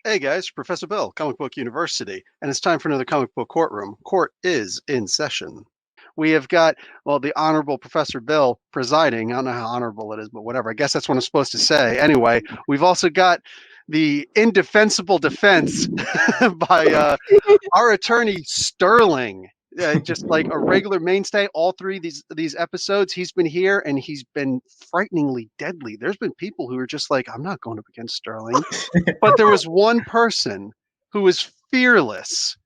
Hey guys, Professor Bill, Comic Book University, and it's time for another comic book courtroom. Court is in session. We have got, well, the Honorable Professor Bill presiding. I don't know how honorable it is, but whatever. I guess that's what I'm supposed to say. Anyway, we've also got the indefensible defense by our attorney Sterling. Just like a regular mainstay, all three of these episodes, he's been here and he's been frighteningly deadly. There's been people who are just like, I'm not going up against Sterling. But there was one person who was fearless,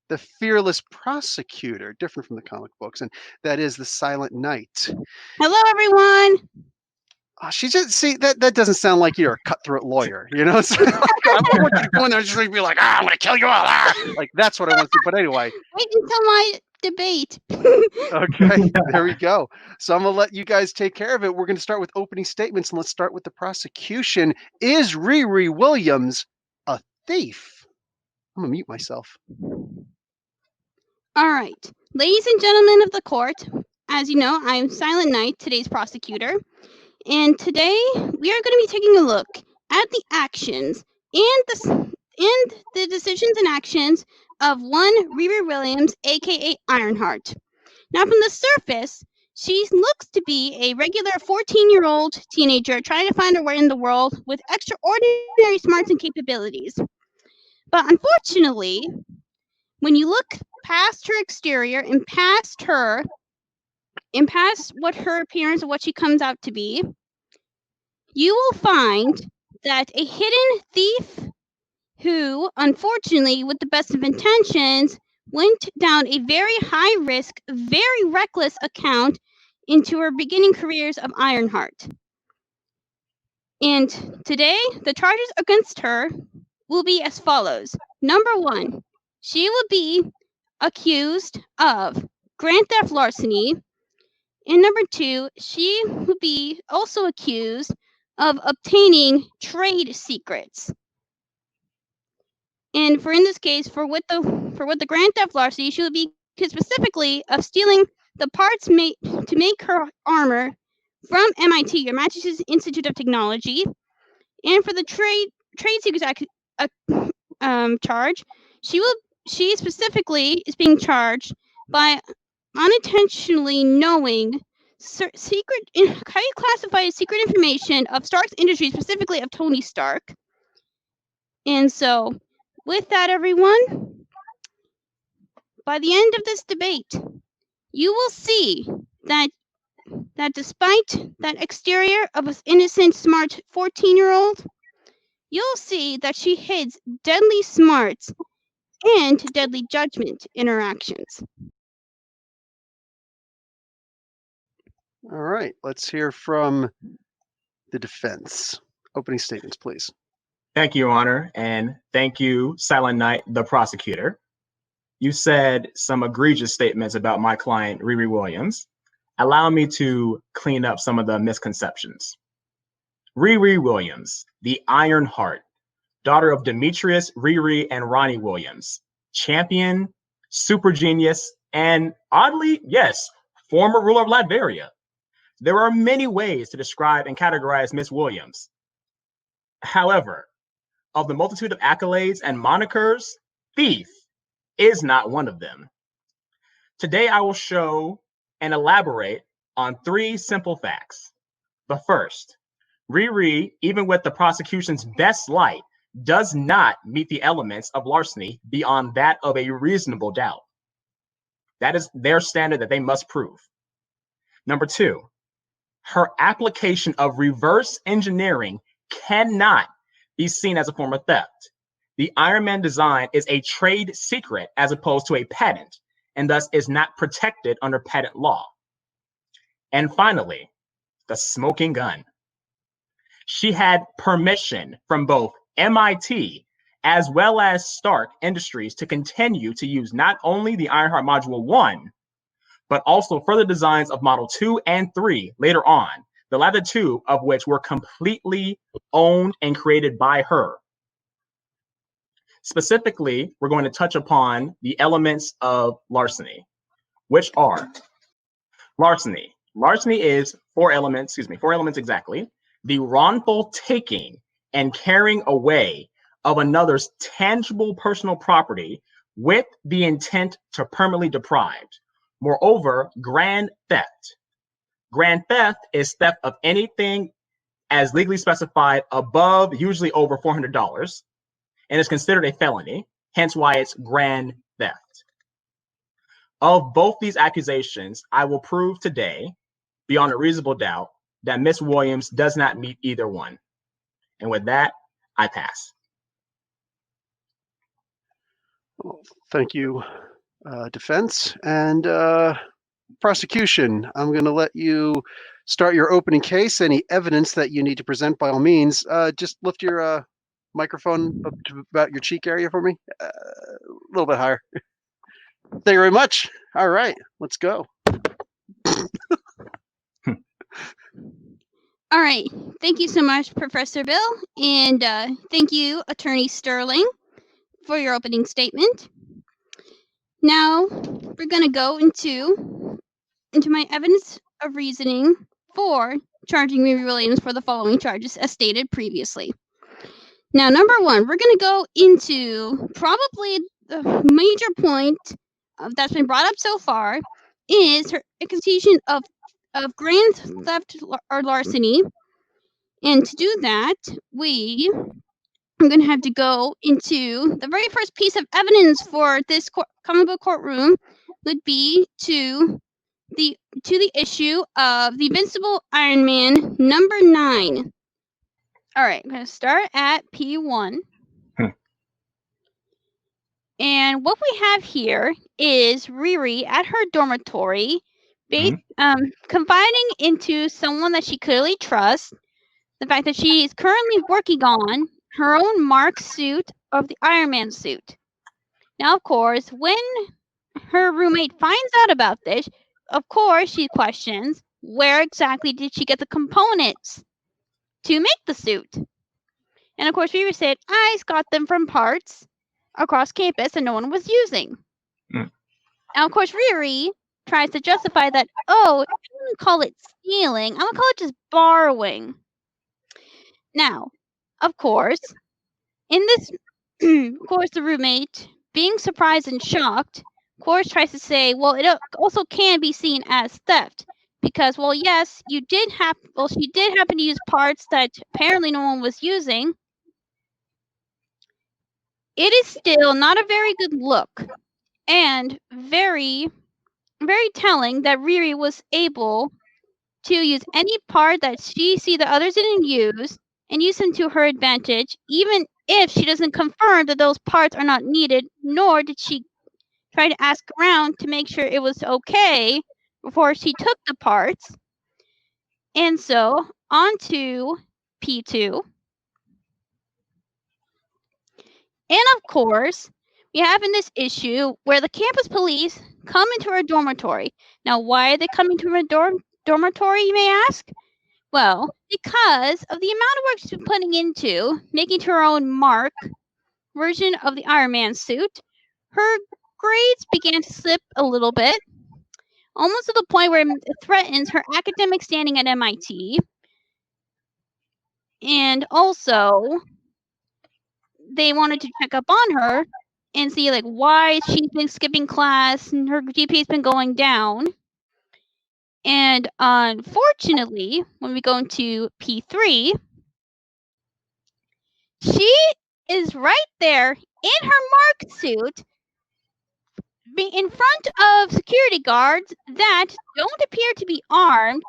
the fearless prosecutor, different from the comic books, and that is the Silent Knight. Hello, everyone. She just that doesn't sound like you're a cutthroat lawyer, you know? So, I don't want you to go in there and just be like, I'm gonna kill you all. Like that's what I want to do. But anyway. Wait until my debate. Okay, there we go. So I'm gonna let you guys take care of it. We're gonna start with opening statements, and let's start with the prosecution. Is Riri Williams a thief? I'm gonna mute myself. All right, ladies and gentlemen of the court, as you know, I'm Silent Knight, today's prosecutor, and today we are going to be taking a look at the actions and the decisions and actions of one Riri Williams, aka Ironheart. Now, from the surface, she looks to be a regular 14-year-old teenager trying to find her way in the world with extraordinary smarts and capabilities. But unfortunately, when you look past her exterior and past what her appearance and what she comes out to be, you will find that a hidden thief who, unfortunately, with the best of intentions, went down a very high risk, very reckless account into her beginning careers of Ironheart. And today, the charges against her will be as follows. Number one, she will be accused of grand theft larceny. And number two, she will be also accused of obtaining trade secrets. And in this case, for what the grand theft larceny, she will be accused specifically of stealing the parts to make her armor from MIT, your Massachusetts Institute of Technology. And for the trade secrets charge, she specifically is being charged by unintentionally knowing how you classify secret information of Stark's industry, specifically of Tony Stark. And so, with that, everyone, by the end of this debate, you will see that despite that exterior of an innocent, smart 14-year-old, you'll see that she hides deadly smarts and deadly judgment in her actions. All right, let's hear from the defense. Opening statements, please. Thank you, Your Honor, and thank you, Silent Knight, the prosecutor. You said some egregious statements about my client, Riri Williams. Allow me to clean up some of the misconceptions. Riri Williams, the Ironheart, daughter of Demetrius, Riri, and Ronnie Williams, champion, super genius, and oddly, yes, former ruler of Latveria. There are many ways to describe and categorize Miss Williams. However, of the multitude of accolades and monikers, thief is not one of them. Today, I will show and elaborate on three simple facts. The first, Riri, even with the prosecution's best light, does not meet the elements of larceny beyond that of a reasonable doubt. That is their standard that they must prove. Number two, her application of reverse engineering cannot be seen as a form of theft. The Iron Man design is a trade secret as opposed to a patent, and thus is not protected under patent law. And finally, the smoking gun. She had permission from both MIT as well as Stark Industries to continue to use not only the Ironheart Module 1, but also further designs of Model 2 and 3 later on, the latter two of which were completely owned and created by her. Specifically, we're going to touch upon the elements of larceny, which are larceny. Larceny is four elements exactly. The wrongful taking and carrying away of another's tangible personal property with the intent to permanently deprive. Moreover, grand theft. Grand theft is theft of anything as legally specified above, usually over $400, and is considered a felony, hence why it's grand theft. Of both these accusations, I will prove today, beyond a reasonable doubt, that Ms. Williams does not meet either one. And with that, I pass. Well, thank you, defense. And prosecution, I'm going to let you start your opening case. Any evidence that you need to present, by all means, just lift your microphone up to about your cheek area for me. A little bit higher. Thank you very much. All right, let's go. All right. Thank you so much, Professor Bill. And thank you, Attorney Sterling, for your opening statement. Now, we're going to go into my evidence of reasoning for charging Riri Williams for the following charges as stated previously. Now, number one, we're going to go into probably the major point that's been brought up so far is her accusation of grand theft or larceny. And to do that, I'm going to have to go into the very first piece of evidence for this comic book courtroom would be to the issue of the Invincible Iron Man number 9. All right, I'm going to start at P1. And what we have here is Riri at her dormitory, confiding into someone that she clearly trusts, the fact that she is currently working on her own Mark suit of the Iron Man suit. Now, of course, when her roommate finds out about this, of course, she questions, where exactly did she get the components to make the suit? And of course, Riri said, I got them from parts across campus and no one was using. Now, of course, Riri tries to justify that, oh, I wouldn't call it stealing. I'm going to call it just borrowing. Now, of course, in this, of course, the roommate, being surprised and shocked, of course, tries to say, well, it also can be seen as theft. Because, well, yes, she did happen to use parts that apparently no one was using. It is still not a very good look and very, very telling that Riri was able to use any part that she see the others didn't use and use them to her advantage, even if she doesn't confirm that those parts are not needed, nor did she try to ask around to make sure it was okay before she took the parts. And so, on to P2. And of course, we have in this issue where the campus police come into her dormitory. Now, why are they coming to her dormitory, you may ask? Well, because of the amount of work she's been putting into making her own Mark version of the Iron Man suit, her grades began to slip a little bit, almost to the point where it threatens her academic standing at MIT. And also, they wanted to check up on her and see like why she's been skipping class and her GPA's been going down. And unfortunately, when we go into P3, she is right there in her Mark suit, in front of security guards that don't appear to be armed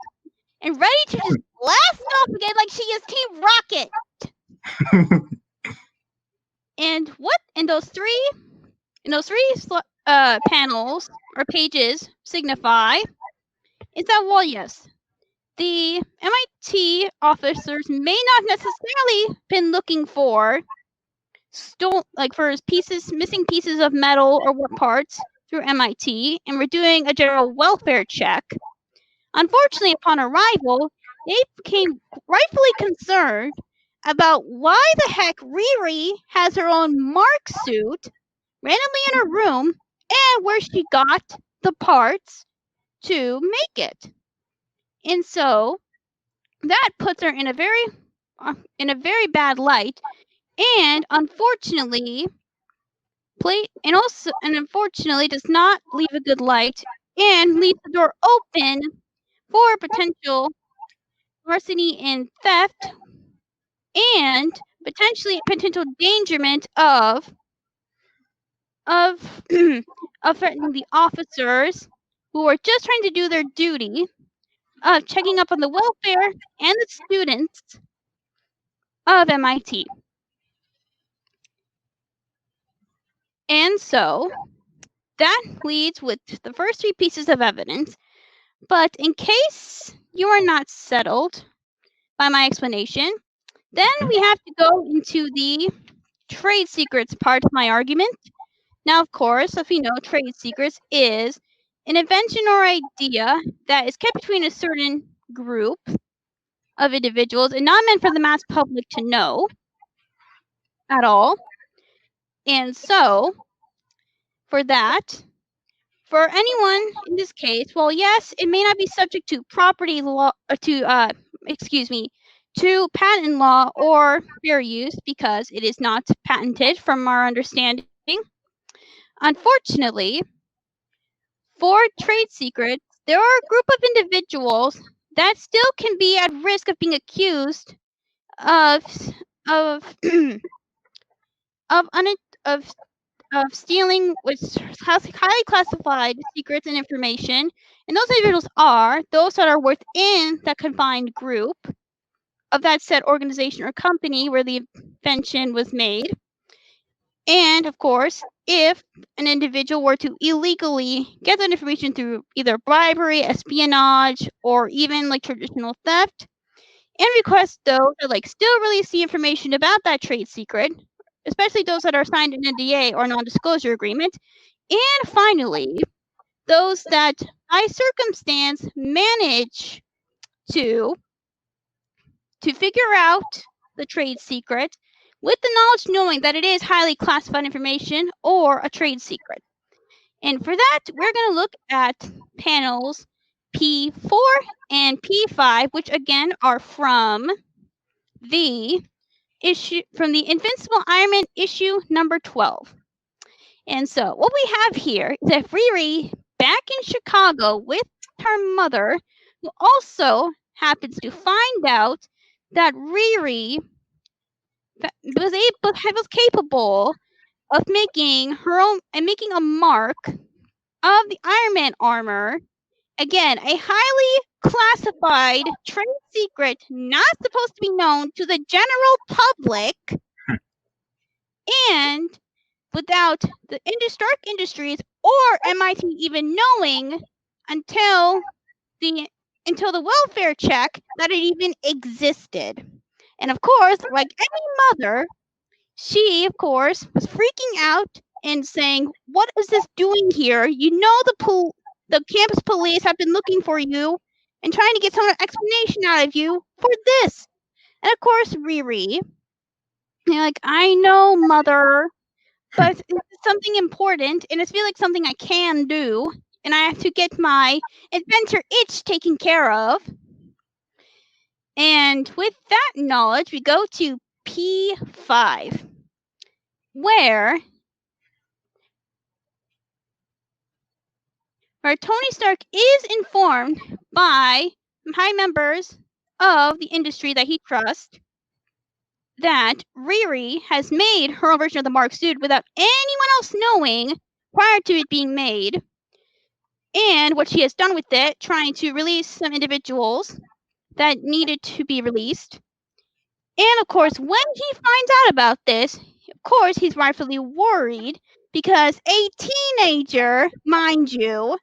and ready to just blast off again like she is Team Rocket. And what in those three panels or pages signify is that, well, yes, the MIT officers may not necessarily been looking for missing pieces of metal or what parts through MIT, and we're doing a general welfare check. Unfortunately, upon arrival, they became rightfully concerned about why the heck Riri has her own Mark suit randomly in her room and where she got the parts to make it. And so that puts her in a very bad light, and unfortunately does not leave a good light and leaves the door open for potential larceny and theft and potential endangerment of of threatening the officers who are just trying to do their duty of checking up on the welfare and the students of MIT. And so that leads with the first three pieces of evidence. But in case you are not settled by my explanation, then we have to go into the trade secrets part of my argument. Now, of course, if you know, trade secrets is an invention or idea that is kept between a certain group of individuals and not meant for the mass public to know at all. And so, for that, for anyone in this case, well, yes, it may not be subject to property law, to patent law or fair use because it is not patented from our understanding. Unfortunately, for trade secrets, there are a group of individuals that still can be at risk of being accused of of stealing with highly classified secrets and information, and those individuals are those that are within that confined group of that said organization or company where the invention was made. And of course, if an individual were to illegally get that information through either bribery, espionage, or even like traditional theft, and request those that still release the information about that trade secret, especially those that are signed an NDA or non-disclosure agreement, and finally, those that by circumstance manage to figure out the trade secret with the knowledge knowing that it is highly classified information or a trade secret. And for that, we're going to look at panels P4 and P5, which again are from the Invincible Iron Man issue number 12. And so what we have here is that Riri back in Chicago with her mother, who also happens to find out that Riri was capable of making a mark of the Iron Man armor. Again, a highly classified trade secret not supposed to be known to the general public, and without the Stark Industries or MIT even knowing until the welfare check that it even existed. And of course, like any mother, she of course was freaking out and saying, "What is this doing here? You know the campus police have been looking for you and trying to get some explanation out of you for this." And of course, Riri, "I know, mother, but it's something important and it's like something I can do, and I have to get my inventor itch taken care of." And with that knowledge, we go to P5, where Tony Stark is informed by high members of the industry that he trusts that Riri has made her own version of the Mark suit without anyone else knowing prior to it being made, and what she has done with it, trying to release some individuals that needed to be released. And of course, when he finds out about this, of course, he's rightfully worried because a teenager, mind you,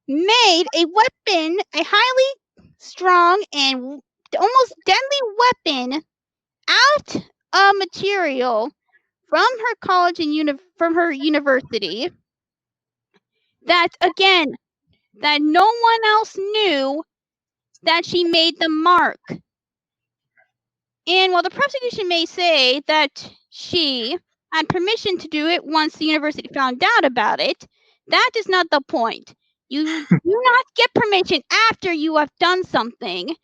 made a weapon, a highly strong and almost deadly weapon out of material from her college and from her university that, again, that no one else knew that she made the mark. And while the prosecution may say that she had permission to do it once the university found out about it, that is not the point. You do not get permission after you have done something.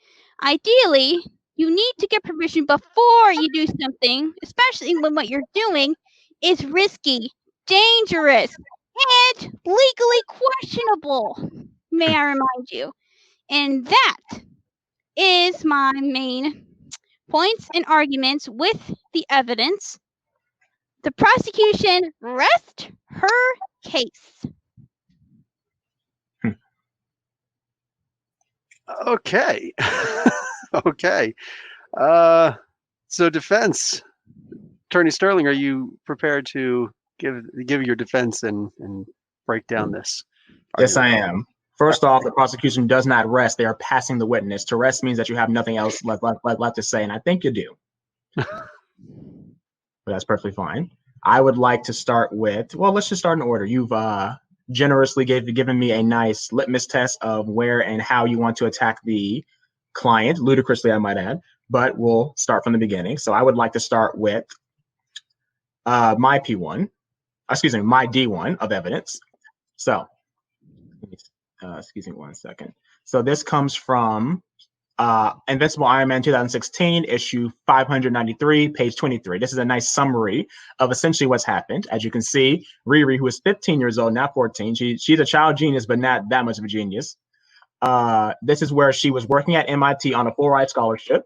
Ideally, you need to get permission before you do something, especially when what you're doing is risky, dangerous, and legally questionable, may I remind you. And that is my main points and arguments with the evidence. The prosecution rests her case. Okay. Okay. So defense. Attorney Sterling, are you prepared to give your defense and break down this Yes, I argument? am. First off, the prosecution does not rest. They are passing the witness. To rest means that you have nothing else left to say, and I think you do. But that's perfectly fine. I would like to start with, well, let's just start in order. You've generously given me a nice litmus test of where and how you want to attack the client, ludicrously, I might add, but we'll start from the beginning. So I would like to start with my P1, my D1 of evidence. So, excuse me 1 second. So this comes from Invincible Iron Man 2016, issue 593, page 23. This is a nice summary of essentially what's happened. As you can see, Riri, who is 15 years old, not 14, she's a child genius, but not that much of a genius. This is where she was working at MIT on a full-ride scholarship,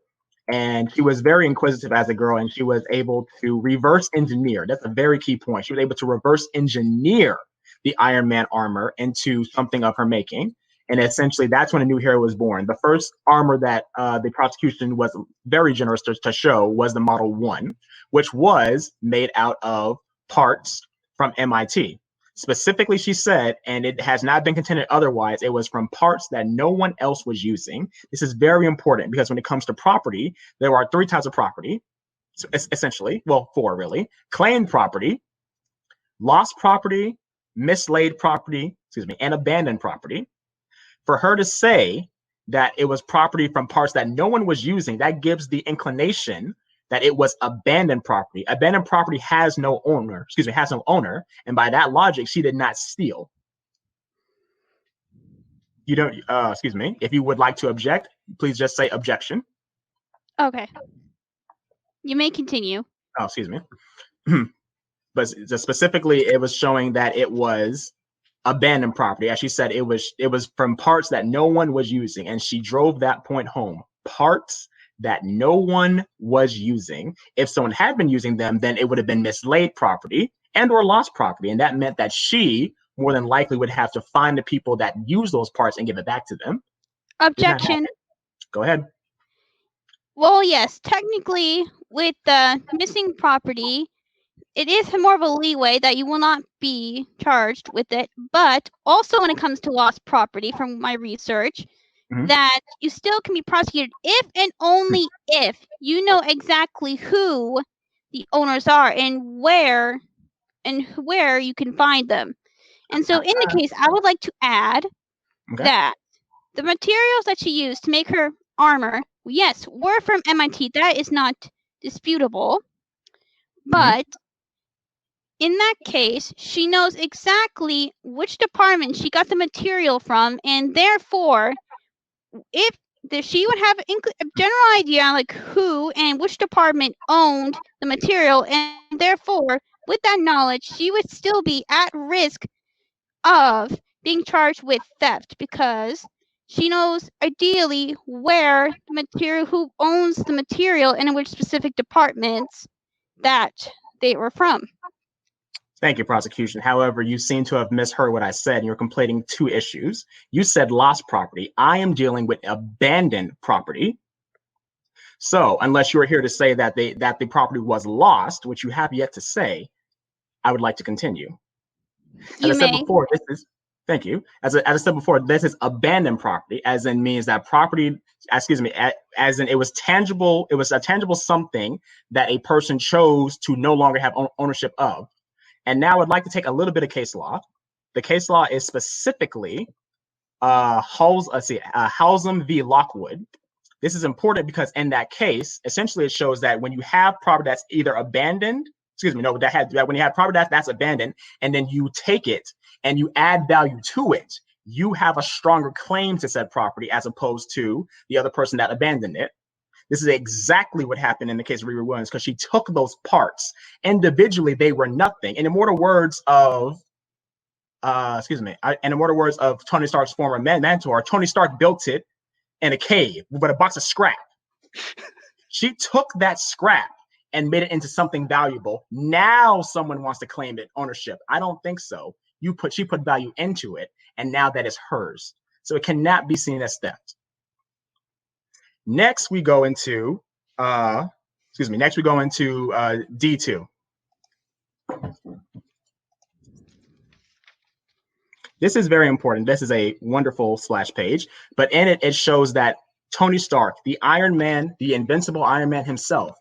and she was very inquisitive as a girl, and she was able to reverse engineer. That's a very key point. She was able to reverse engineer the Iron Man armor into something of her making. And essentially, that's when a new hero was born. The first armor that the prosecution was very generous to show was the Model 1, which was made out of parts from MIT. Specifically, she said, and it has not been contended otherwise, it was from parts that no one else was using. This is very important because when it comes to property, there are 3 types of property, essentially. Well, 4 really. Claimed property, lost property, mislaid property, and abandoned property. For her to say that it was property from parts that no one was using, that gives the inclination that it was abandoned property. Abandoned property has no owner, and by that logic, she did not steal. You don't, if you would like to object, please just say objection. Okay. You may continue. Oh, excuse me. But specifically, it was showing that it was abandoned property. As she said, it was from parts that no one was using, and she drove that point home. Parts that no one was using. If someone had been using them, then it would have been mislaid property and or lost property, and that meant that she more than likely would have to find the people that use those parts and give it back to them. Objection. Go ahead. Well, yes, technically, with the missing property, it is more of a leeway that you will not be charged with it. But also when it comes to lost property, from my research, that you still can be prosecuted if and only if you know exactly who the owners are and where you can find them. And so in the case, I would like to add that the materials that she used to make her armor, yes, were from MIT. That is not disputable. But in that case, she knows exactly which department she got the material from, and therefore, if she would have a general idea like who and which department owned the material, and therefore, with that knowledge, she would still be at risk of being charged with theft because she knows ideally where the material, who owns the material, and in which specific departments that they were from. Thank you, prosecution. However, you seem to have misheard what I said, and you're conflating 2 issues. You said lost property. I am dealing with abandoned property. So unless you are here to say that the property was lost, which you have yet to say, I would like to continue. You may. Said before, thank you. As I said before, this is abandoned property, as in means that property, as in it was tangible, it was a tangible something that a person chose to no longer have ownership of. And now I'd like to take a little bit of case law. The case law is specifically Halsam v. Lockwood. This is important because in that case, essentially it shows that when you have property that's either abandoned, when you have property that's abandoned, and then you take it and you add value to it, you have a stronger claim to said property as opposed to the other person that abandoned it. This is exactly what happened in the case of Riri Williams, because she took those parts. Individually, they were nothing. In immortal words of, in immortal words of Tony Stark's former mentor, Tony Stark built it in a cave with a box of scrap. She took that scrap and made it into something valuable. Now someone wants to claim it ownership. I don't think so. She put value into it, and now that is hers. So it cannot be seen as theft. Next, we go into D2. This is very important. This is a wonderful splash page, but in it, it shows that Tony Stark, the Iron Man, the invincible Iron Man himself,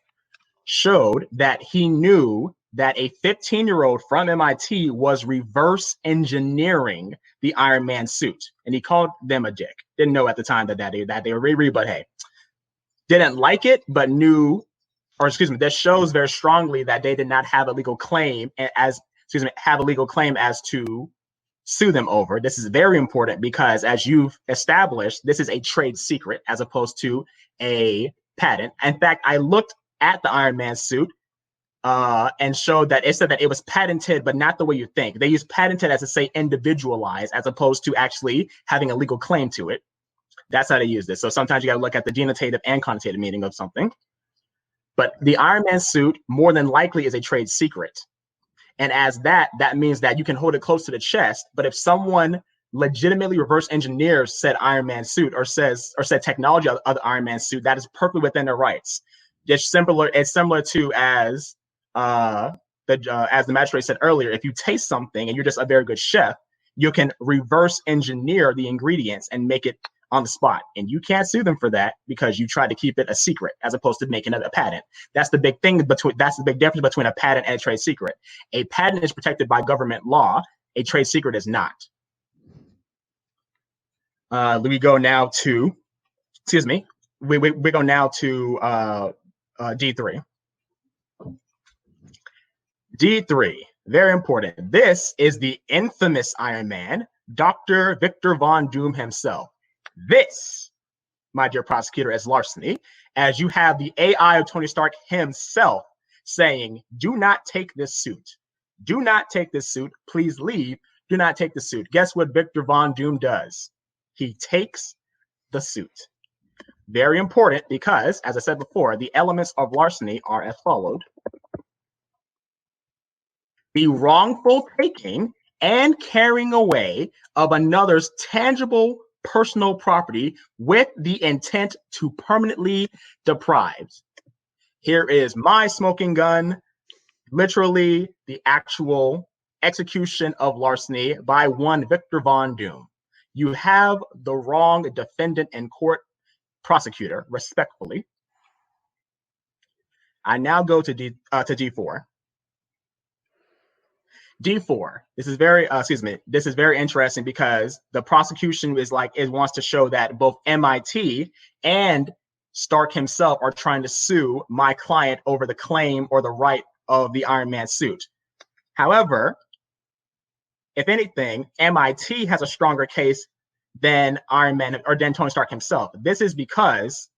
showed that he knew that a 15-year-old from MIT was reverse engineering the Iron Man suit, and he called them a dick. Didn't know at the time that they were Riri, but hey, didn't like it, but knew, or excuse me, that shows very strongly that they did not have a legal claim as to sue them over. This is very important because, as you've established, this is a trade secret as opposed to a patent. In fact, I looked at the Iron Man suit and showed that it said that it was patented, but not the way you think. They use patented as to say individualized, as opposed to actually having a legal claim to it. That's how they use this. So sometimes you got to look at the denotative and connotative meaning of something. But the Iron Man suit more than likely is a trade secret. And as that means that you can hold it close to the chest. But if someone legitimately reverse engineers said Iron Man suit or said technology of the Iron Man suit, that is perfectly within their rights. It's similar to as the magistrate said earlier, if you taste something and you're just a very good chef, you can reverse engineer the ingredients and make it on the spot, and you can't sue them for that because you tried to keep it a secret as opposed to making it a patent. That's the big difference between a patent and a trade secret. A patent is protected by government law. A trade secret is not. We go now to D3. D3, very important. This is the infamous Iron Man, Dr. Victor Von Doom himself. This, my dear prosecutor, is larceny, as you have the AI of Tony Stark himself saying, do not take this suit. Do not take this suit. Please leave. Do not take the suit. Guess what Victor Von Doom does? He takes the suit. Very important because, as I said before, the elements of larceny are as followed. The wrongful taking and carrying away of another's tangible personal property with the intent to permanently deprive. Here is my smoking gun, literally the actual execution of larceny by one Victor Von Doom. You have the wrong defendant in court, prosecutor, respectfully. I now go to D4. D4. This is very interesting because the prosecution wants to show that both MIT and Stark himself are trying to sue my client over the claim or the right of the Iron Man suit. However, if anything, MIT has a stronger case than Iron Man or than Tony Stark himself. This is because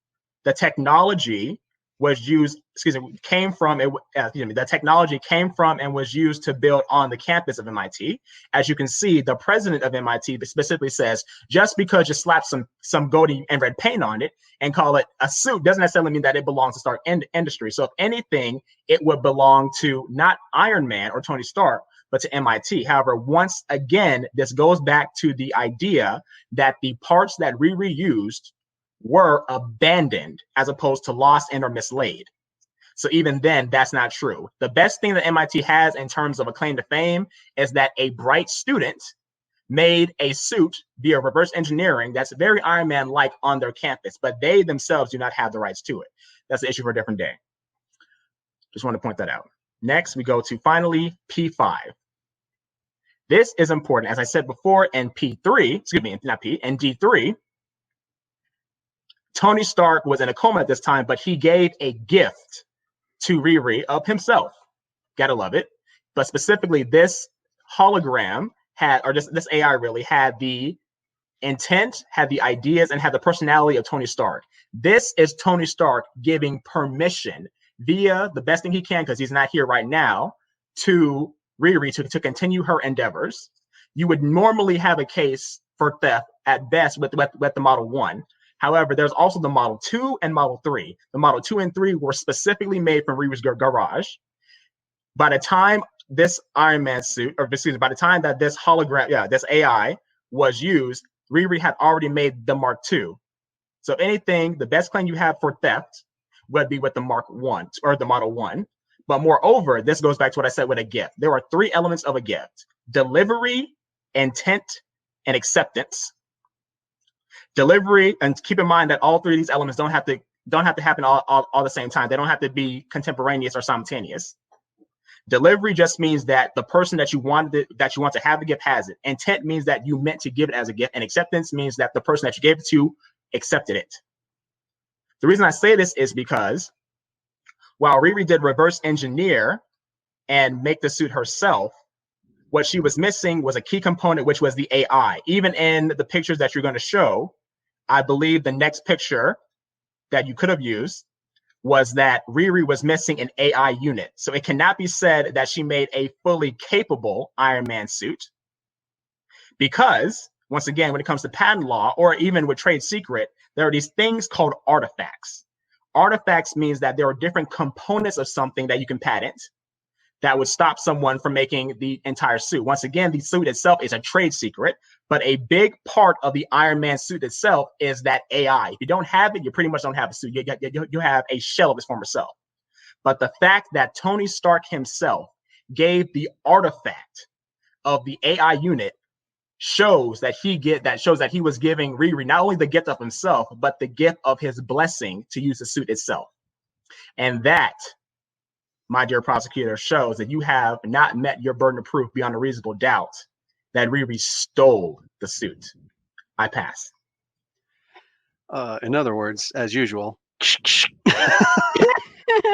the technology was used, the technology came from and was used to build on the campus of MIT. As you can see, the president of MIT specifically says, just because you slap some golden and red paint on it and call it a suit doesn't necessarily mean that it belongs to Stark Industry. So if anything, it would belong to not Iron Man or Tony Stark, but to MIT. However, once again, this goes back to the idea that the parts that Riri used were abandoned as opposed to lost and or mislaid. So even then, that's not true. The best thing that MIT has in terms of a claim to fame is that a bright student made a suit via reverse engineering that's very Iron Man-like on their campus, but they themselves do not have the rights to it. That's the issue for a different day. Just want to point that out. Next, we go to finally P5. This is important. As I said before, in D3, Tony Stark was in a coma at this time, but he gave a gift to Riri of himself. Gotta love it. But specifically, this hologram had, or this AI really had the intent, had the ideas, and had the personality of Tony Stark. This is Tony Stark giving permission via the best thing he can, because he's not here right now, to Riri to continue her endeavors. You would normally have a case for theft at best with the Model 1. However, there's also the Model 2 and Model 3. The Model 2 and 3 were specifically made from Riri's garage. By the time this Iron Man suit, or excuse me, by the time that this hologram, this AI was used, Riri had already made the Mark II. So anything, the best claim you have for theft would be with the Mark 1 or the Model 1. But moreover, this goes back to what I said with a gift. There are 3 elements of a gift: delivery, intent, and acceptance. Delivery, and keep in mind that all 3 of these elements don't have to happen all the same time. They don't have to be contemporaneous or simultaneous. Delivery just means that the person that you want to have the gift has it. Intent means that you meant to give it as a gift, and acceptance means that the person that you gave it to accepted it. The reason I say this is because while Riri did reverse engineer and make the suit herself, what she was missing was a key component, which was the AI. Even in the pictures that you're going to show, I believe the next picture that you could have used was that Riri was missing an AI unit. So it cannot be said that she made a fully capable Iron Man suit, because once again, when it comes to patent law or even with trade secret, there are these things called artifacts. Artifacts means that there are different components of something that you can patent that would stop someone from making the entire suit. Once again, the suit itself is a trade secret, but a big part of the Iron Man suit itself is that AI. If you don't have it, you pretty much don't have a suit. You have a shell of his former self. But the fact that Tony Stark himself gave the artifact of the AI unit shows that he was giving Riri not only the gift of himself, but the gift of his blessing to use the suit itself. And that, my dear prosecutor, shows that you have not met your burden of proof beyond a reasonable doubt that Riri stole the suit. I pass. In other words, as usual.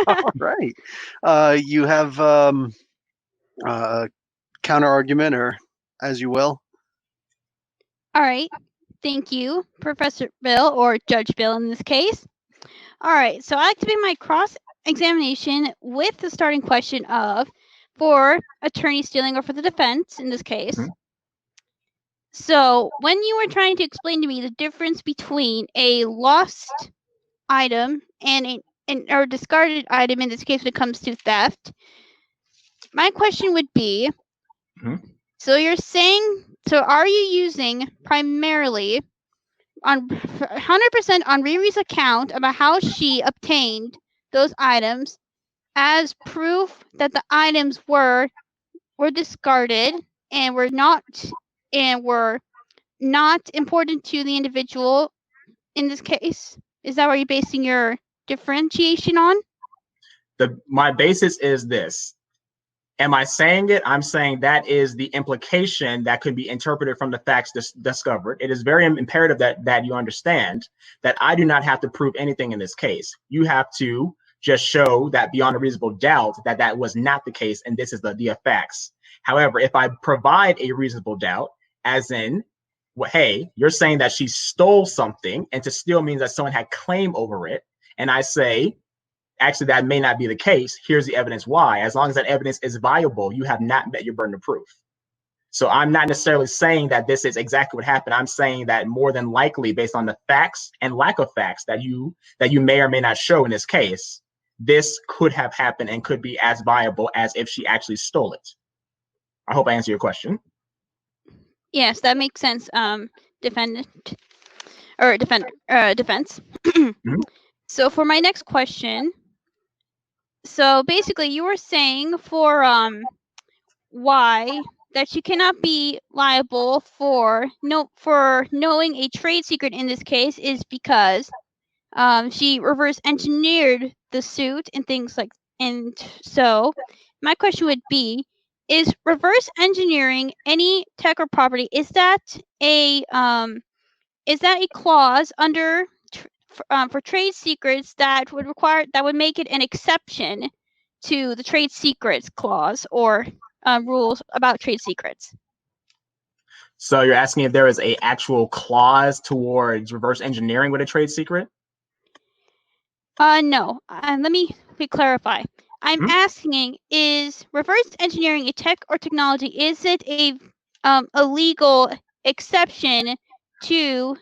All right. You have a counter argument, or as you will. All right. Thank you, Professor Bill, or Judge Bill in this case. All right. So I like to begin my cross-examination with the starting question of, for attorney stealing or for the defense in this case. Mhm. So when you were trying to explain to me the difference between a lost item and or discarded item in this case when it comes to theft, my question would be, so you're saying, so are you using primarily on 100% on Riri's account about how she obtained those items as proof that the items were discarded and were not important to the individual in this case? Is that what you're basing your differentiation on? My basis is this. Am I saying it? I'm saying that is the implication that could be interpreted from the facts discovered. It is very imperative that you understand that I do not have to prove anything in this case. You have to just show that beyond a reasonable doubt that was not the case, and this is the facts. However, if I provide a reasonable doubt, as in, well, hey, you're saying that she stole something, and to steal means that someone had claim over it, and I say, actually, that may not be the case. Here's the evidence why. As long as that evidence is viable, you have not met your burden of proof. So I'm not necessarily saying that this is exactly what happened. I'm saying that more than likely, based on the facts and lack of facts that you may or may not show in this case, this could have happened and could be as viable as if she actually stole it. I hope I answered your question. Yes, that makes sense. Defense. Mhm. So for my next question, so basically you were saying for why that she cannot be liable for knowing a trade secret in this case is because she reverse engineered the suit and things like, and so my question would be, is reverse engineering any tech or property, is that a clause under for trade secrets that would make it an exception to the trade secrets clause or rules about trade secrets? So you're asking if there is a actual clause towards reverse engineering with a trade secret? No. Let me clarify. I'm asking, is reverse engineering a tech or technology? Is it a legal exception to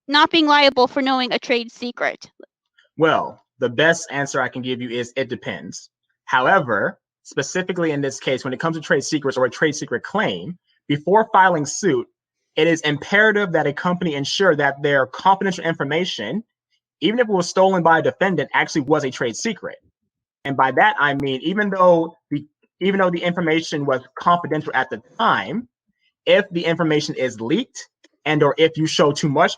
not being liable for knowing a trade secret? Well, the best answer I can give you is it depends. However, specifically in this case, when it comes to trade secrets or a trade secret claim, before filing suit, it is imperative that a company ensure that their confidential information, even if it was stolen by a defendant, actually was a trade secret. And by that, I mean, even though the information was confidential at the time, if the information is leaked and or if you show too much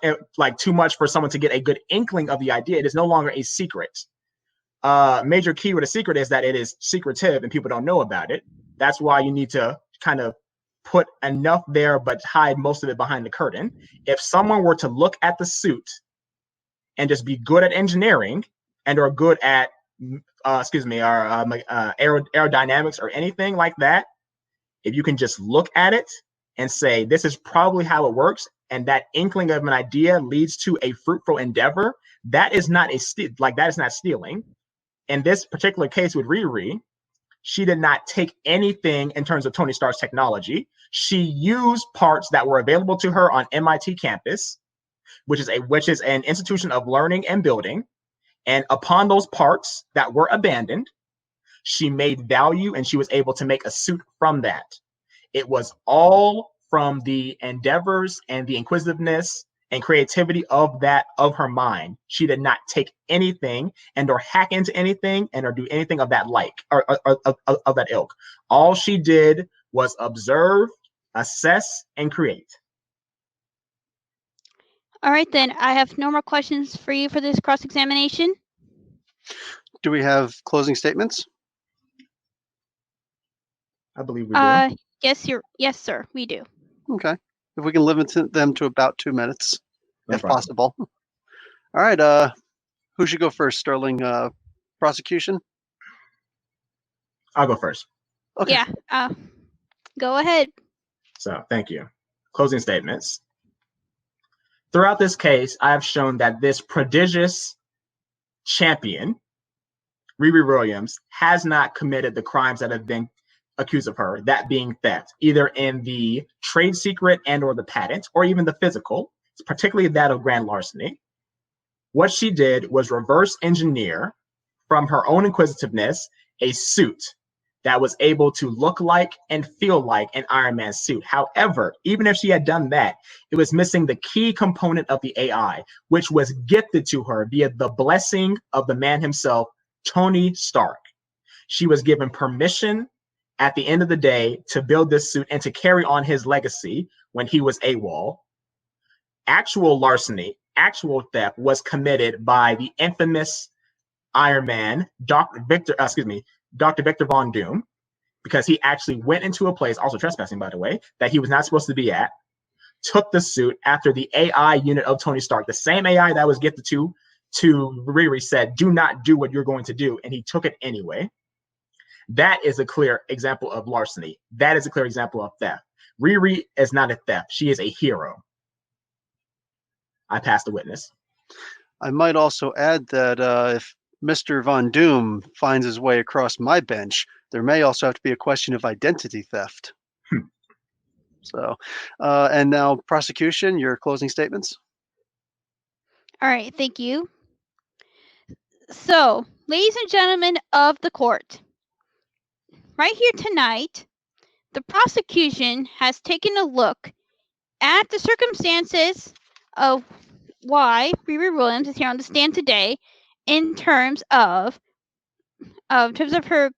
for someone to get a good inkling of the idea, it is no longer a secret. Major key with a secret is that it is secretive and people don't know about it. That's why you need to kind of put enough there but hide most of it behind the curtain. If someone were to look at the suit and just be good at engineering and or good at aerodynamics or anything like that, if you can just look at it and say, this is probably how it works, and that inkling of an idea leads to a fruitful endeavor, that is not stealing. In this particular case with Riri, she did not take anything in terms of Tony Stark's technology. She used parts that were available to her on MIT campus, which is an institution of learning and building. And upon those parts that were abandoned, she made value and she was able to make a suit from that. It was all from the endeavors and the inquisitiveness and creativity of her mind. She did not take anything and or hack into anything and or do anything of that of that ilk. All she did was observe, assess, and create. All right, then. I have no more questions for you for this cross-examination. Do we have closing statements? I believe we do. Yes, sir, we do. Okay. If we can limit them to about 2 minutes, if possible. All right. Who should go first? Sterling, prosecution? I'll go first. Okay. Yeah. Go ahead. So, thank you. Closing statements. Throughout this case, I have shown that this prodigious champion, Riri Williams, has not committed the crimes that have been accused of her, that being theft, either in the trade secret and or the patent, or even the physical, particularly that of grand larceny. What she did was reverse engineer from her own inquisitiveness a suit that was able to look like and feel like an Iron Man suit. However, even if she had done that, it was missing the key component of the AI, which was gifted to her via the blessing of the man himself, Tony Stark. She was given permission at the end of the day to build this suit and to carry on his legacy when he was AWOL. Actual larceny, actual theft was committed by the infamous Iron Man, Dr. Victor Von Doom, because he actually went into a place, also trespassing by the way, that he was not supposed to be at, took the suit after the AI unit of Tony Stark, the same AI that was gifted to Riri, said, do not do what you're going to do, and he took it anyway. That is a clear example of larceny. That is a clear example of theft. Riri is not a theft. She is a hero. I pass the witness. I might also add that if Mr. Von Doom finds his way across my bench, there may also have to be a question of identity theft. So, and now prosecution, your closing statements. All right, thank you. So, ladies and gentlemen of the court, right here tonight, the prosecution has taken a look at the circumstances of why Riri Williams is here on the stand today in terms of her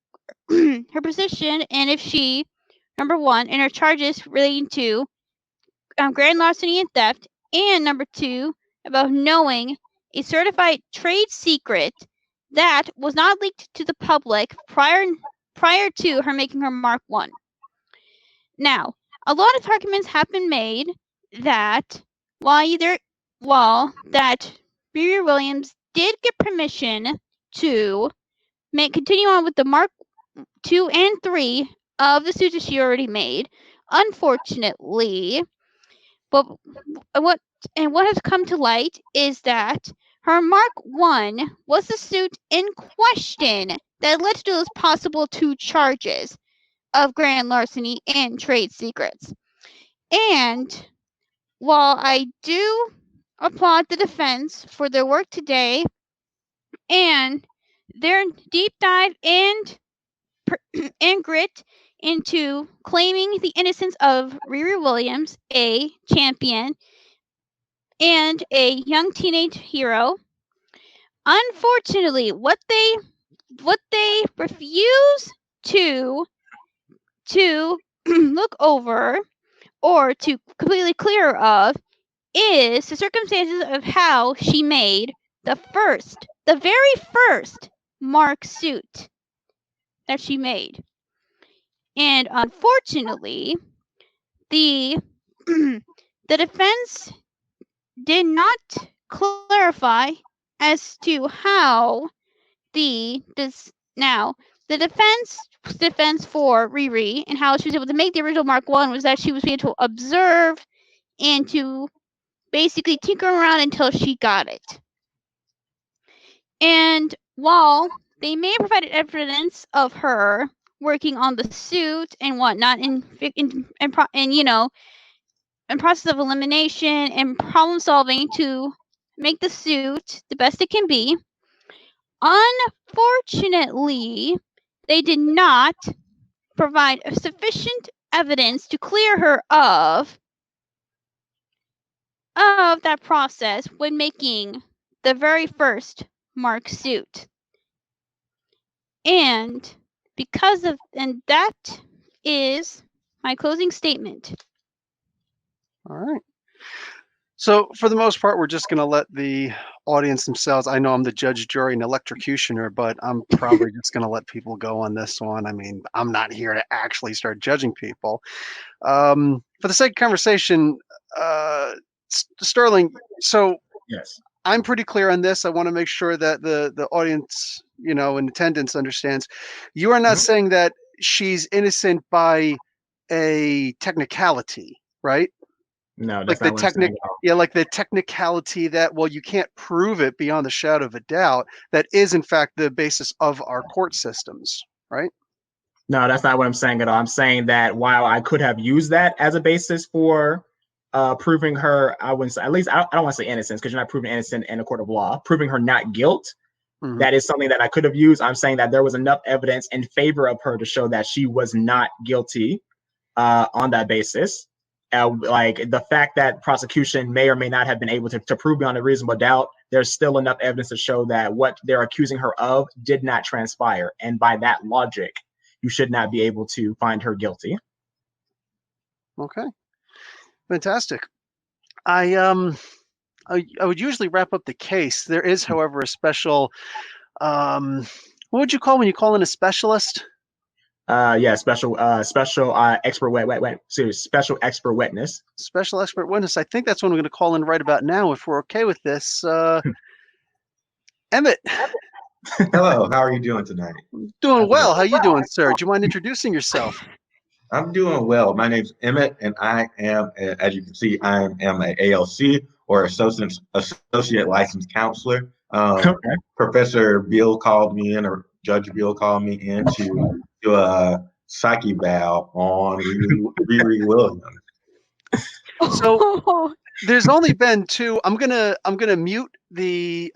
her position, and if she, number one, and her charges relating to grand larceny and theft, and number two, about knowing a certified trade secret that was not leaked to the public prior to her making her Mark 1. Now, a lot of arguments have been made that that Riri Williams did get permission to continue on with the Mark 2 and 3 of the suit that she already made. Unfortunately, but what has come to light is that her Mark I was the suit in question that led to those possible 2 charges of grand larceny and trade secrets. And while I do applaud the defense for their work today and their deep dive and grit into claiming the innocence of Riri Williams, a champion and a young teenage hero, unfortunately, what they refuse to look over or to completely clear of is the circumstances of how she made the very first Mark suit that she made. And unfortunately, the defense did not clarify as to how the defense for Riri and how she was able to make the original Mark I was that she was able to observe and to basically tinker around until she got it. And while they may have provided evidence of her working on the suit and whatnot, in process of elimination and problem solving to make the suit the best it can be, unfortunately, they did not provide sufficient evidence to clear her of that process when making the very first Mark suit. And that is my closing statement. All right. So for the most part, we're just going to let the audience themselves. I know I'm the judge, jury, and electrocutioner, but I'm probably just going to let people go on this one. I mean, I'm not here to actually start judging people. For the sake of conversation, Sterling, so Yes. I'm pretty clear on this. I want to make sure that the audience, in attendance understands. You are not saying that she's innocent by a technicality, right? No, Like that's the not what I'm saying at all. like the technicality that, well, you can't prove it beyond the shadow of a doubt. That is, in fact, the basis of our court systems, right? No, that's not what I'm saying at all. I'm saying that while I could have used that as a basis for proving her, I wouldn't say, at least I don't want to say innocence, because you're not proving innocent in a court of law. Proving her not guilt, that is something that I could have used. I'm saying that there was enough evidence in favor of her to show that she was not guilty on that basis. Like the fact that prosecution may or may not have been able to prove beyond a reasonable doubt, there's still enough evidence to show that what they're accusing her of did not transpire. And by that logic, you should not be able to find her guilty. Okay, fantastic. I would usually wrap up the case. There is, however, a special. What would you call when you call in a specialist? Special expert special expert witness. Special expert witness. I think that's what I'm going to call in right about now, if we're okay with this. Emmett. Hello, how are you doing tonight? Doing well. How you doing, sir? Do you mind introducing yourself? I'm doing well. My name's Emmett, and I am, as you can see, I am an ALC, or associate licensed counselor. Professor Bill called me in, or Judge Bill called me in to do a psyche eval on Riri Williams. So there's only been 2. I'm gonna mute the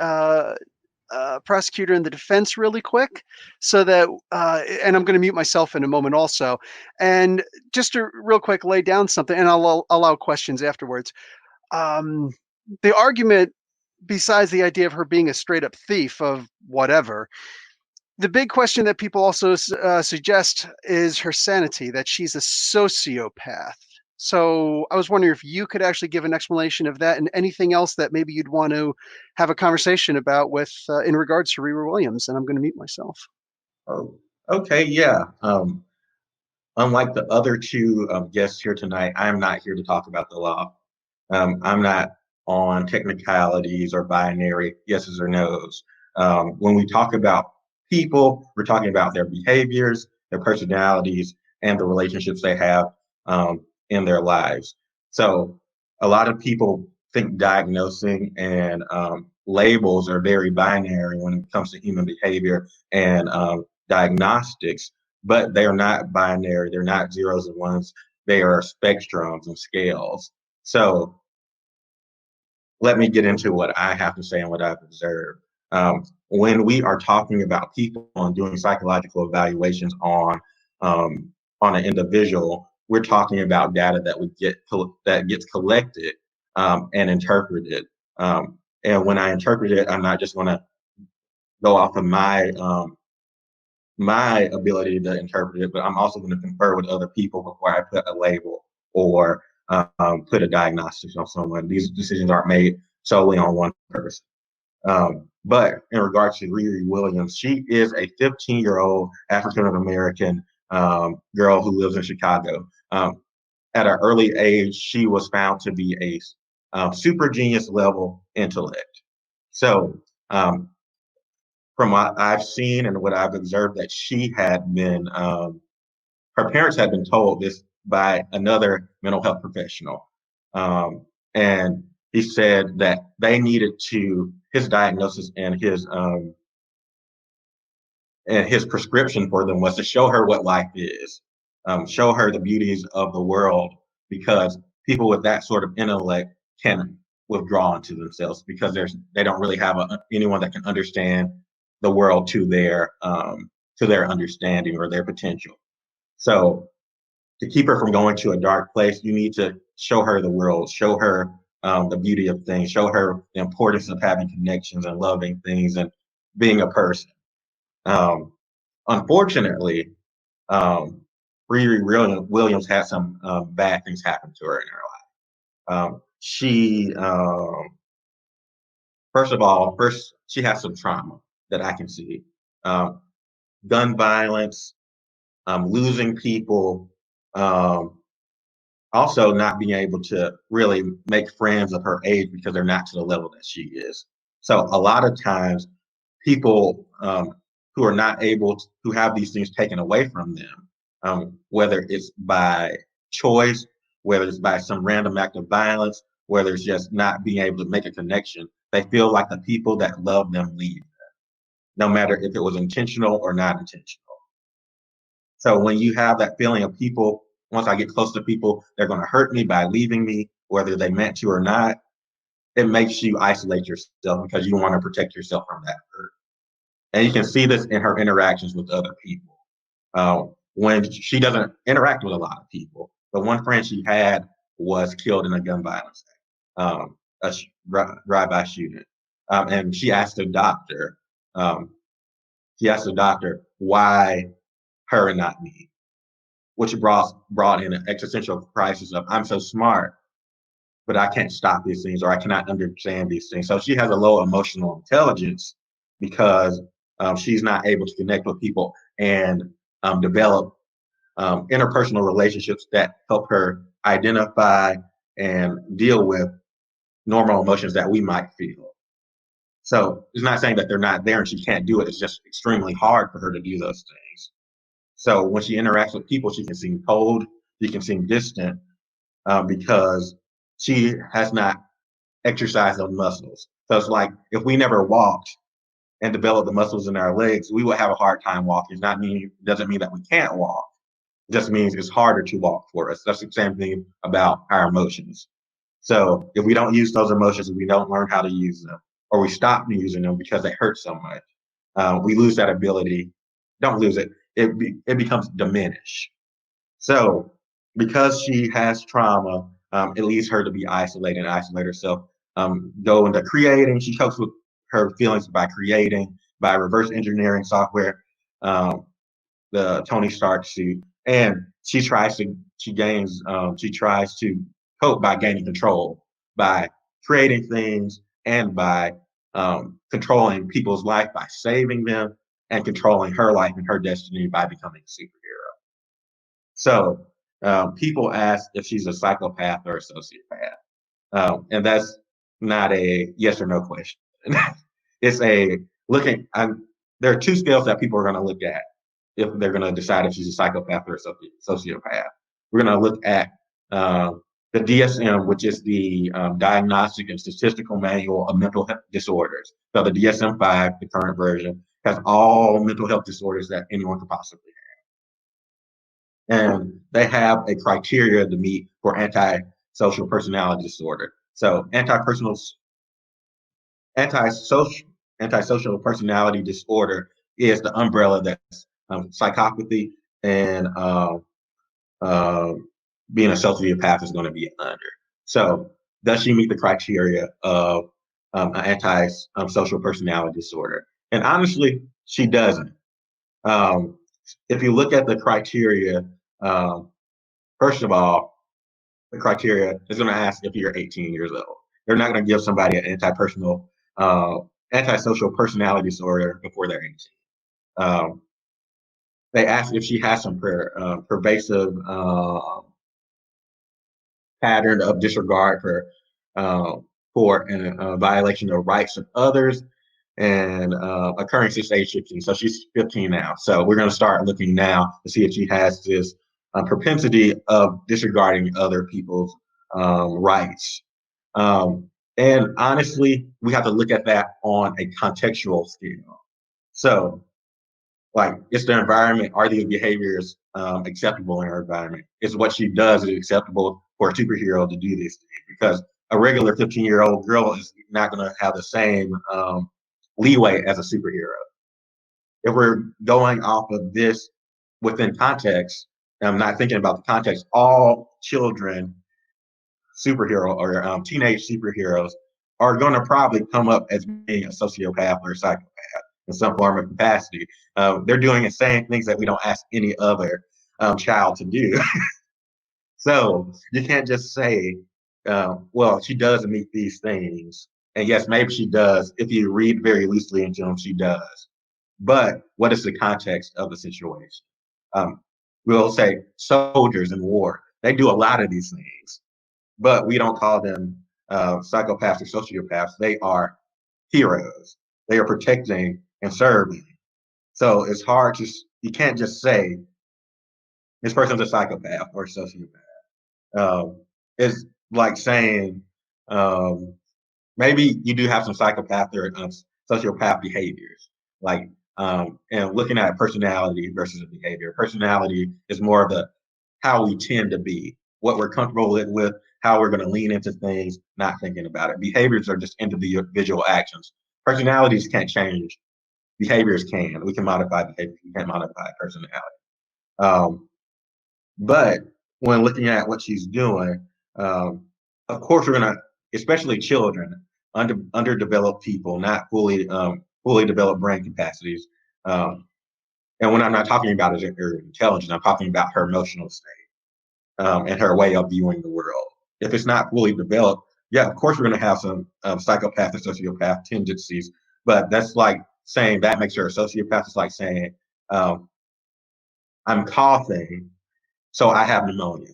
prosecutor and the defense really quick, so that and I'm going to mute myself in a moment also. And just to real quick lay down something, and I'll allow questions afterwards. The argument, besides the idea of her being a straight up thief of whatever, the big question that people also suggest is her sanity, that she's a sociopath. So I was wondering if you could actually give an explanation of that, and anything else that maybe you'd want to have a conversation about with in regards to Riri Williams. And I'm going to mute myself. Oh, okay, yeah. Unlike the other 2 guests here tonight, I'm not here to talk about the law. I'm not on technicalities or binary yeses or nos. When we talk about people, we're talking about their behaviors, their personalities, and the relationships they have in their lives. So a lot of people think diagnosing and labels are very binary when it comes to human behavior and diagnostics, but they're not binary. They're not zeros and ones. They are spectrums and scales. So let me get into what I have to say and what I've observed. When we are talking about people and doing psychological evaluations on an individual, we're talking about data that that gets collected and interpreted. And when I interpret it, I'm not just going to go off of my ability to interpret it, but I'm also going to confer with other people before I put a label or put a diagnostic on someone. These decisions aren't made solely on one person. But in regards to Riri Williams, she is a 15-year-old African-American girl who lives in Chicago. At an early age, she was found to be a super genius level intellect. So from what I've seen and what I've observed, that she had been, her parents had been told this by another mental health professional. And he said that they needed his diagnosis and his prescription for them was to show her what life is, show her the beauties of the world, because people with that sort of intellect can withdraw into themselves because they don't really have anyone that can understand the world to their understanding or their potential. So to keep her from going to a dark place, you need to show her the world, show her the beauty of things, show her the importance of having connections and loving things and being a person. Unfortunately, Riri Williams had some bad things happen to her in her life. She, first she has some trauma that I can see. Gun violence, losing people, also not being able to really make friends of her age because they're not to the level that she is. So a lot of times people who are not able to, who have these things taken away from them, whether it's by choice, whether it's by some random act of violence, whether it's just not being able to make a connection, they feel like the people that love them leave them, no matter if it was intentional or not intentional. So when you have that feeling of people, once I get close to people, they're going to hurt me by leaving me, whether they meant to or not, it makes you isolate yourself because you want to protect yourself from that hurt. And you can see this in her interactions with other people. When she doesn't interact with a lot of people, but one friend she had was killed in a gun violence, a drive-by shooting. And she asked the doctor, why her and not me, which brought in an existential crisis of, I'm so smart, but I can't stop these things, or I cannot understand these things. So she has a low emotional intelligence because she's not able to connect with people and develop interpersonal relationships that help her identify and deal with normal emotions that we might feel. So it's not saying that they're not there and she can't do it. It's just extremely hard for her to do those things. So when she interacts with people, she can seem cold, she can seem distant because she has not exercised those muscles. So it's like if we never walked and developed the muscles in our legs, we would have a hard time walking. Doesn't mean that we can't walk. It just means it's harder to walk for us. That's the same thing about our emotions. So if we don't use those emotions, we don't learn how to use them, or we stop using them because they hurt so much, we lose that ability. Don't lose it. It becomes diminished. So because she has trauma, it leads her to be isolated and isolate herself, go into creating. She copes with her feelings by creating, by reverse engineering software, the Tony Stark suit, and she tries to cope by gaining control, by creating things and by controlling people's life by saving them, and controlling her life and her destiny by becoming a superhero. So people ask if she's a psychopath or a sociopath, and that's not a yes or no question. It's there are two scales that people are going to look at. if they're going to decide if she's a psychopath or a sociopath. We're going to look at the DSM, which is the Diagnostic and Statistical Manual of Mental Health Disorders. So the DSM-5, the current version, has all mental health disorders that anyone could possibly have. And they have a criteria to meet for antisocial personality disorder. So antisocial personality disorder is the umbrella that's psychopathy and being a sociopath is going to be under. So does she meet the criteria of an antisocial personality disorder? And honestly, she doesn't. If you look at the criteria, first of all, the criteria is going to ask if you're 18 years old. They're not going to give somebody an antisocial personality disorder before they're 18. They ask if she has some pervasive pattern of disregard for a violation of rights of others and occurring since age 15. So she's 15 now. So we're going to start looking now to see if she has this propensity of disregarding other people's rights. And honestly, we have to look at that on a contextual scale. So, like, it's the environment. Are these behaviors acceptable in her environment? Is what she does is acceptable for a superhero to do these things? Because a regular 15-year-old girl is not going to have the same leeway as a superhero. If we're going off of this within context, and I'm not thinking about the context, all children superhero or teenage superheroes are going to probably come up as being a sociopath or a psychopath in some form of capacity. They're doing the same things that we don't ask any other child to do. So you can't just say, well, she does meet these things. And yes, maybe she does. If you read very loosely into them, she does. But what is the context of the situation? We'll say soldiers in war, they do a lot of these things, but we don't call them psychopaths or sociopaths. They are heroes. They are protecting and serving. So it's hard to, you can't just say this person's a psychopath or a sociopath. It's like saying maybe you do have some psychopath or sociopath behaviors, like and looking at personality versus a behavior. Personality is more of the how we tend to be, what we're comfortable with, how we're going to lean into things, not thinking about it. Behaviors are just individual actions. Personalities can't change. Behaviors can. We can modify behavior. We can't modify personality. But when looking at what she's doing, of course, we're going to, especially children, underdeveloped people, not fully developed brain capacities. And when I'm not talking about her intelligence, I'm talking about her emotional state and her way of viewing the world. If it's not fully developed, yeah, of course, we're going to have some psychopath or sociopath tendencies, but that's like saying that makes her a sociopath. It's like saying, I'm coughing, so I have pneumonia.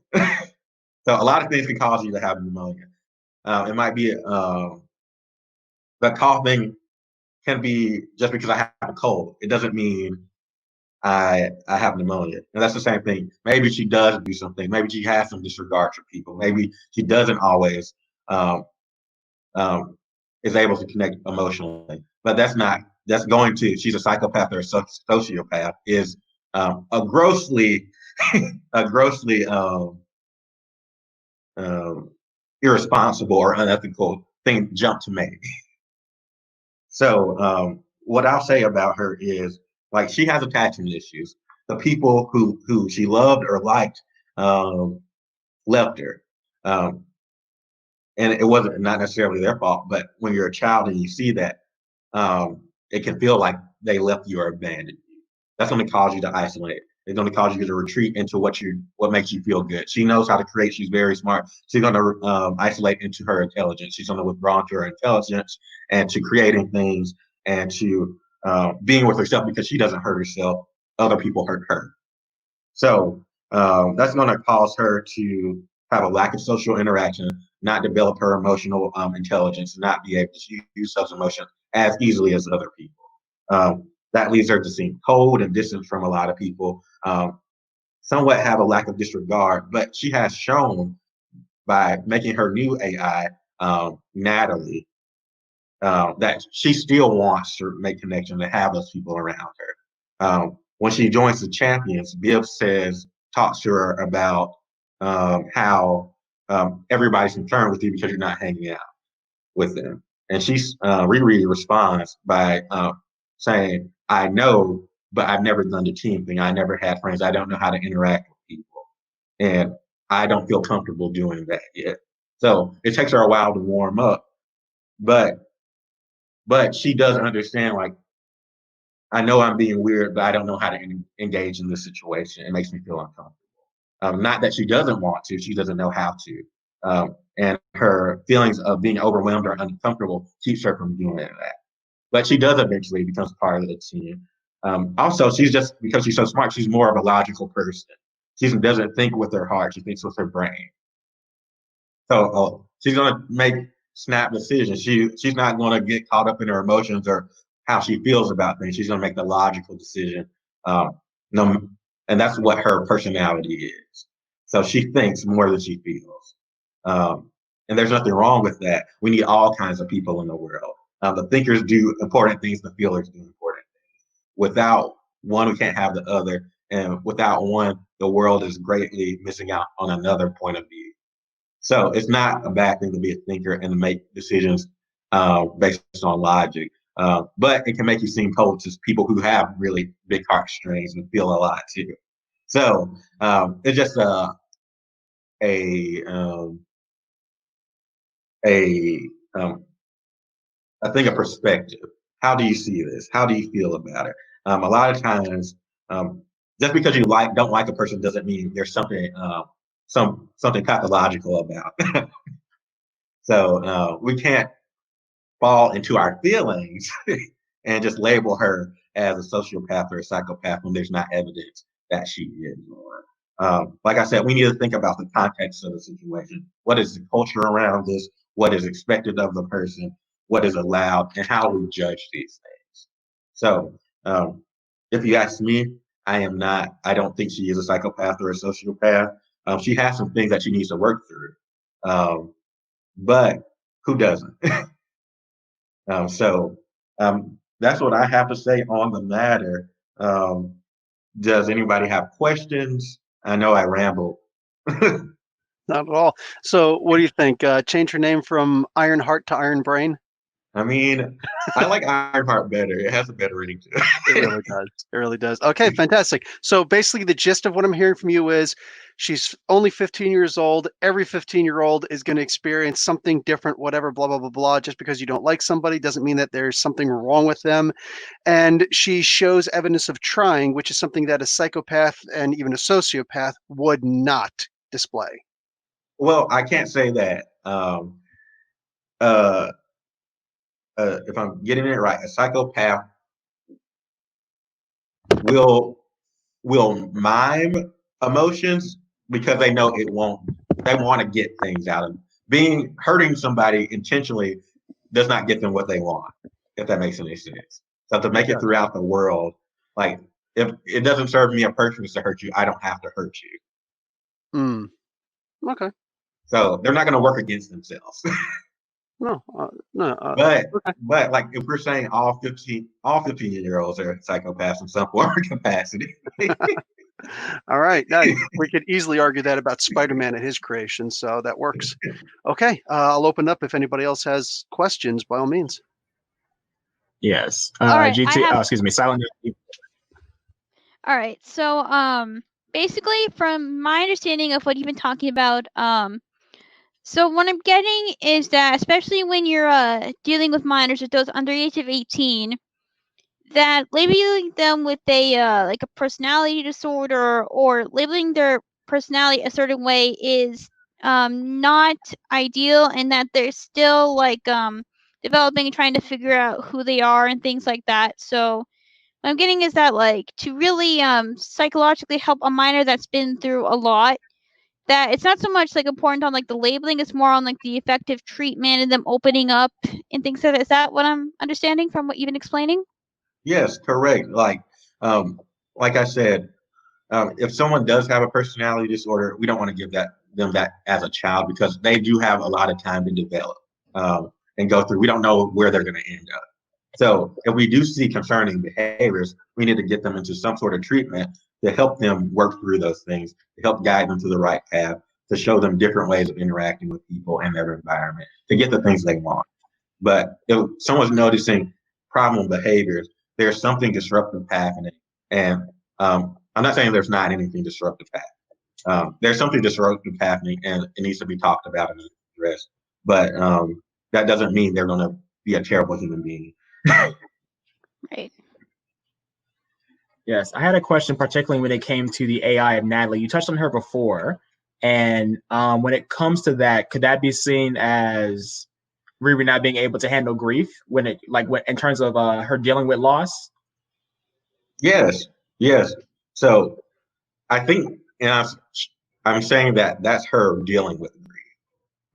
So a lot of things can cause you to have pneumonia. It might be, but coughing can be just because I have a cold. It doesn't mean I have pneumonia. And that's the same thing. Maybe she does do something. Maybe she has some disregard for people. Maybe she doesn't always is able to connect emotionally. But she's a psychopath or a sociopath is a grossly irresponsible or unethical thing jump to make. So what I'll say about her is, like, she has attachment issues. The people who she loved or liked left her. And it wasn't not necessarily their fault, but when you're a child and you see that, it can feel like they left you or abandoned you. That's going to cause you to isolate. It's going to cause you to retreat into what makes you feel good. She knows how to create. She's very smart. She's going to isolate into her intelligence. She's going to withdraw into her intelligence and to creating things and to being with herself because she doesn't hurt herself. Other people hurt her. So that's going to cause her to have a lack of social interaction, not develop her emotional intelligence, not be able to use those emotions as easily as other people. That leaves her to seem cold and distant from a lot of people. Somewhat have a lack of disregard, but she has shown by making her new AI, Natalie, that she still wants to make connections and have those people around her. When she joins the champions, Bibb talks to her about how everybody's concerned with you because you're not hanging out with them. And Riri responds by saying, I know, but I've never done the team thing. I never had friends. I don't know how to interact with people. And I don't feel comfortable doing that yet. So it takes her a while to warm up. But she does understand, like, I know I'm being weird, but I don't know how to engage in this situation. It makes me feel uncomfortable. Not that she doesn't want to, she doesn't know how to. And her feelings of being overwhelmed or uncomfortable keeps her from doing that. But she does eventually becomes part of the team. Also, because she's so smart, she's more of a logical person. She doesn't think with her heart, she thinks with her brain. So she's going to make snap decisions. She's not going to get caught up in her emotions or how she feels about things. She's going to make the logical decision. And that's what her personality is. So she thinks more than she feels. And there's nothing wrong with that. We need all kinds of people in the world. The thinkers do important things, the feelers do important things. Without one, we can't have the other. And without one, the world is greatly missing out on another point of view. So it's not a bad thing to be a thinker and to make decisions based on logic. But it can make you seem cold to people who have really big heartstrings and feel a lot too. So it's just a thing of perspective. How do you see this? How do you feel about it? A lot of times, just because you don't like a person doesn't mean there's something something pathological about. So we can't fall into our feelings and just label her as a sociopath or a psychopath when there's not evidence that she is. Like I said, we need to think about the context of the situation. What is the culture around this? What is expected of the person? What is allowed? And how we judge these things. So if you ask me, I don't think she is a psychopath or a sociopath. She has some things that she needs to work through. But who doesn't? So that's what I have to say on the matter. Does anybody have questions? I know I rambled. Not at all. So what do you think? Change her name from Ironheart to Iron Brain? I mean, I like Ironheart better. It has a better ring to it. It really does. It really does. Okay, fantastic. So basically the gist of what I'm hearing from you is she's only 15 years old. Every 15-year-old is going to experience something different, whatever, blah, blah, blah, blah. Just because you don't like somebody doesn't mean that there's something wrong with them. And she shows evidence of trying, which is something that a psychopath and even a sociopath would not display. Well, I can't say that. If I'm getting it right, a psychopath will mime emotions because they know it won't. They want to get things out of it. Hurting somebody intentionally does not get them what they want, if that makes any sense. So to make it throughout the world, like if it doesn't serve me a purpose to hurt you, I don't have to hurt you. Okay. So they're not going to work against themselves. No. But like if we're saying all 15-year-olds are psychopaths in some form or capacity. All right. Now, we could easily argue that about Spider-Man and his creation, so that works. Okay. I'll open up if anybody else has questions, by all means. Yes. All right, GT. Excuse me. Silent. All right. So basically, from my understanding of what you've been talking about, so what I'm getting is that, especially when you're dealing with minors, with those under the age of 18, that labeling them with a like a personality disorder or labeling their personality a certain way is not ideal, and that they're still like developing and trying to figure out who they are and things like that. So what I'm getting is that, like, to really psychologically help a minor that's been through a lot, that it's not so much like important on like the labeling, it's more on like the effective treatment and them opening up and things like that. Is that what I'm understanding from what you've been explaining? Yes, correct. Like I said, if someone does have a personality disorder, we don't want to give them that as a child because they do have a lot of time to develop and go through. We don't know where they're going to end up. So if we do see concerning behaviors, we need to get them into some sort of treatment to help them work through those things, to help guide them to the right path, to show them different ways of interacting with people and their environment, to get the things they want. But if someone's noticing problem behaviors, there's something disruptive happening. And I'm not saying there's not anything disruptive happening. There's something disruptive happening and it needs to be talked about and addressed. But that doesn't mean they're going to be a terrible human being. Right. Yes, I had a question, particularly when it came to the AI of Natalie. You touched on her before, and when it comes to that, could that be seen as Riri not being able to handle grief when in terms of her dealing with loss? Yes, yes. So I think, and I'm saying that that's her dealing with grief.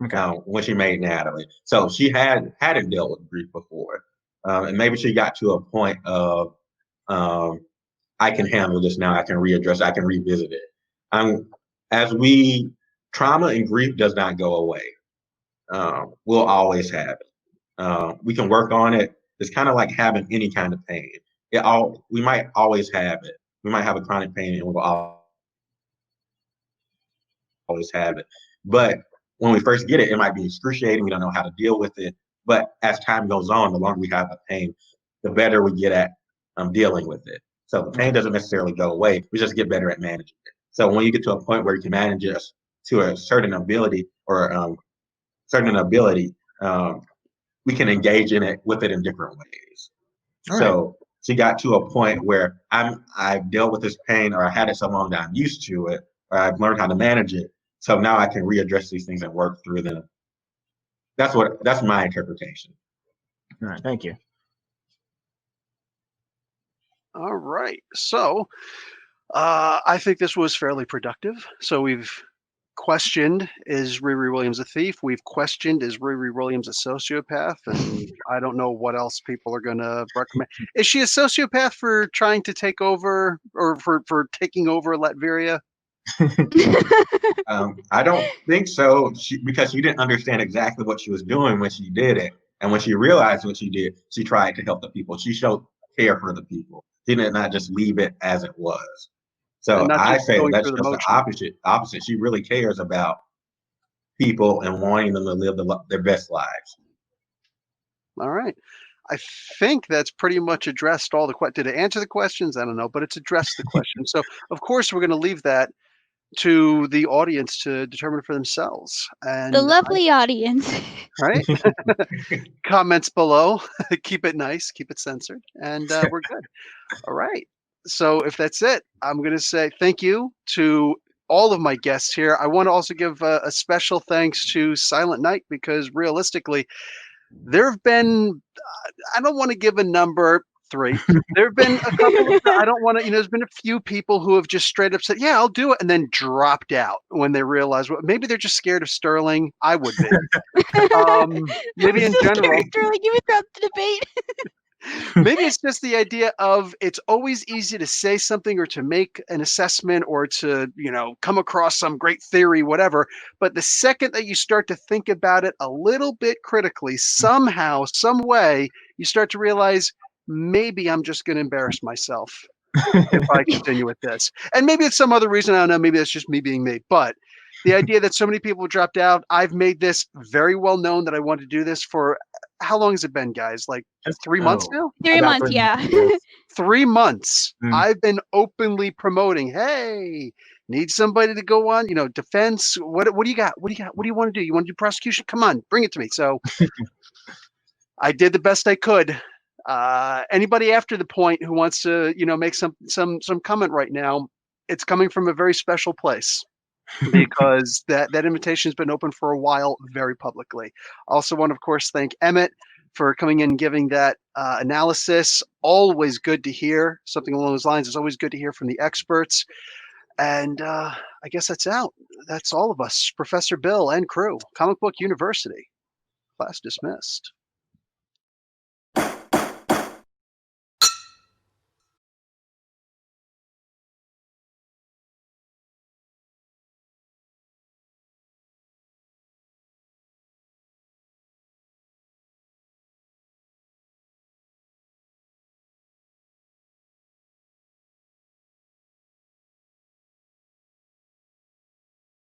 Okay. When she made Natalie, so she hadn't dealt with grief before, and maybe she got to a point of I can handle this now. I can readdress. I can revisit it. Trauma and grief does not go away. We'll always have it. We can work on it. It's kind of like having any kind of pain. We might always have it. We might have a chronic pain, and we'll always have it. But when we first get it, it might be excruciating. We don't know how to deal with it. But as time goes on, the longer we have the pain, the better we get at dealing with it. So the pain doesn't necessarily go away. We just get better at managing it. So when you get to a point where you can manage it to a certain ability we can engage in it with it in different ways. All So right. she got to a point where I've dealt with this pain, or I had it so long that I'm used to it, or I've learned how to manage it. So now I can readdress these things and work through them. That's my interpretation. All right. Thank you. All right. So I think this was fairly productive. So we've questioned, is Riri Williams a thief? We've questioned, is Riri Williams a sociopath? And I don't know what else people are going to recommend. Is she a sociopath for trying to take over, or for taking over Latveria? I don't think so, because she didn't understand exactly what she was doing when she did it. And when she realized what she did, she tried to help the people. She showed care for the people. She did not just leave it as it was. So And not I just say going that's through the just the motions. opposite. She really cares about people and wanting them to live their best lives. All right. I think that's pretty much addressed all the questions. Did it answer the questions? I don't know, but it's addressed the question. So, of course, we're going to leave that to the audience to determine for themselves. And The lovely audience. right, comments below. Keep it nice, keep it censored, and we're good. All right. So if that's it, I'm going to say thank you to all of my guests here. I want to also give a special thanks to Silent Night, because realistically, there have been, I don't want to give a number, 3. There have been a couple of, I don't want to, there's been a few people who have just straight up said, yeah, I'll do it, and then dropped out when they realized, well, maybe they're just scared of Sterling. I would be. Maybe in general. Sterling, you interrupt the debate. Maybe it's just the idea of it's always easy to say something or to make an assessment or to, come across some great theory, whatever. But the second that you start to think about it a little bit critically, somehow, some way, you start to realize maybe I'm just going to embarrass myself if I continue with this. And maybe it's some other reason. I don't know. Maybe that's just me being me. But the idea that so many people dropped out, I've made this very well known that I want to do this for, how long has it been, guys? Like 3 months now? 3 About months, 3 yeah. months, yes. 3 months. Mm. I've been openly promoting, hey, need somebody to go on, defense. What do you got? What do you want to do? You want to do prosecution? Come on, bring it to me. So I did the best I could. Anybody after the point who wants to, make some comment right now, it's coming from a very special place, because that invitation has been open for a while, very publicly. I also want to, of course, thank Emmett for coming in and giving that analysis. Always good to hear something along those lines. It's always good to hear from the experts. And I guess that's out. That's all of us, Professor Bill and crew. Comic Book University. Class dismissed.